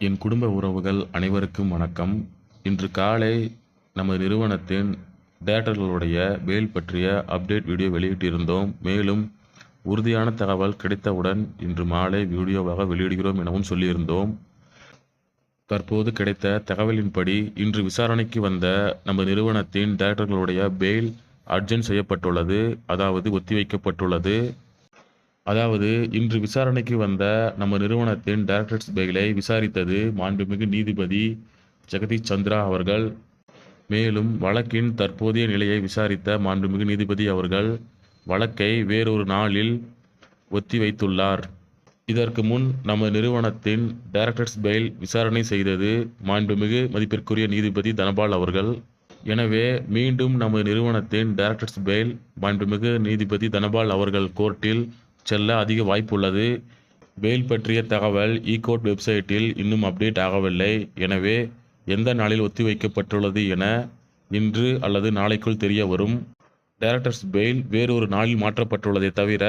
என் குடும்ப உறவுகள் அனைவருக்கும் வணக்கம். இன்று காலை நமது நிறுவனத்தின் டைரக்டர்களுடைய பெயில் பற்றிய அப்டேட் வீடியோ வெளியிட்டிருந்தோம். மேலும் உறுதியான தகவல் கிடைத்தவுடன் இன்று மாலை வீடியோவாக வெளியிடுகிறோம் எனவும் சொல்லியிருந்தோம். தற்போது கிடைத்த தகவலின்படி இன்று விசாரணைக்கு வந்த நமது நிறுவனத்தின் டைரக்டர்களுடைய பெயில் அட்ஜென்ட் செய்யப்பட்டுள்ளது, அதாவது ஒத்திவைக்கப்பட்டுள்ளது. அதாவது இன்று விசாரணைக்கு வந்த நம்ம நிறுவனத்தின் டைரக்டர்ஸ் பெயிலை விசாரித்தது மாண்புமிகு நீதிபதி ஜெகதீஷ் சந்திரா அவர்கள். மேலும் வழக்கின் தற்போதைய நிலையை விசாரித்த மாண்புமிகு நீதிபதி அவர்கள் வழக்கை வேறொரு நாளில் ஒத்திவைத்துள்ளார். இதற்கு முன் நம்ம நிறுவனத்தின் டைரக்டர்ஸ் பெயில் விசாரணை செய்தது மாண்புமிகு மதிப்பிற்குரிய நீதிபதி தனபால் அவர்கள். எனவே மீண்டும் நமது நிறுவனத்தின் டைரக்டர்ஸ் பெயில் மாண்புமிகு நீதிபதி தனபால் அவர்கள் கோர்ட்டில் செல்ல அதிக வாய்ப்புள்ளது. பெயில் பற்றிய தகவல் இ-கோர்ட் வெப்சைட்டில் இன்னும் அப்டேட் ஆகவில்லை. எனவே எந்த நாளில் ஒத்திவைக்கப்பட்டுள்ளது என இன்று அல்லது நாளைக்குள் தெரிய வரும். டைரக்டர்ஸ் பெயில் வேறொரு நாளில் மாற்றப்பட்டுள்ளதை தவிர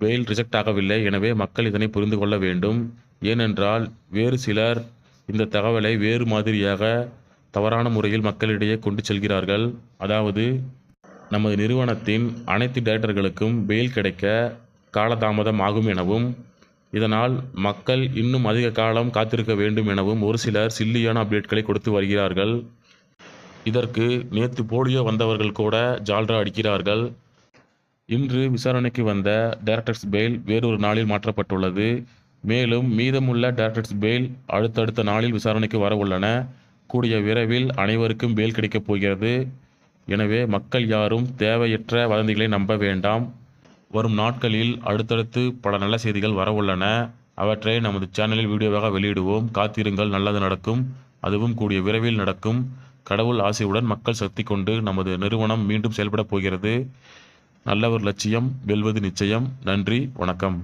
பெயில் ரிஜெக்ட் ஆகவில்லை. எனவே மக்கள் இதனை புரிந்து கொள்ள வேண்டும். ஏனென்றால் வேறு சிலர் இந்த தகவலை வேறு மாதிரியாக தவறான முறையில் மக்களிடையே கொண்டு செல்கிறார்கள். அதாவது நமது நிறுவனத்தின் அனைத்து டைரக்டர்களுக்கும் பெயில் கிடைக்க காலதாமதம் ஆகும் எனவும், இதனால் மக்கள் இன்னும் அதிக காலம் காத்திருக்க வேண்டும் எனவும் ஒரு சிலர் சில்லியான அப்டேட்களை கொடுத்து வருகிறார்கள். இதற்கு நேற்று போலியோ வந்தவர்கள் கூட ஜால்ரா அடிக்கிறார்கள். இன்று விசாரணைக்கு வந்த டைரக்டர்ஸ் பெயில் வேறொரு நாளில் மாற்றப்பட்டுள்ளது. மேலும் மீதமுள்ள டைரக்டர்ஸ் பெயில் அடுத்தடுத்த நாளில் விசாரணைக்கு வர உள்ளன. கூடிய விரைவில் அனைவருக்கும் பெயில் கிடைக்கப் போகிறது. எனவே மக்கள் யாரும் தேவையற்ற வதந்திகளை நம்ப வேண்டாம். வரும் நாட்களில் அடுத்தடுத்து பல நல்ல செய்திகள் வரவுள்ளன. அவற்றை நமது சேனலில் வீடியோவாக வெளியிடுவோம். காத்திருங்கள், நல்லது நடக்கும். அதுவும் கூடிய விரைவில் நடக்கும். கடவுள் ஆசையுடன் மக்கள் சக்தி கொண்டு நமது நிறுவனம் மீண்டும் செயல்பட போகிறது. நல்ல ஒரு லட்சியம் வெல்வது நிச்சயம். நன்றி, வணக்கம்.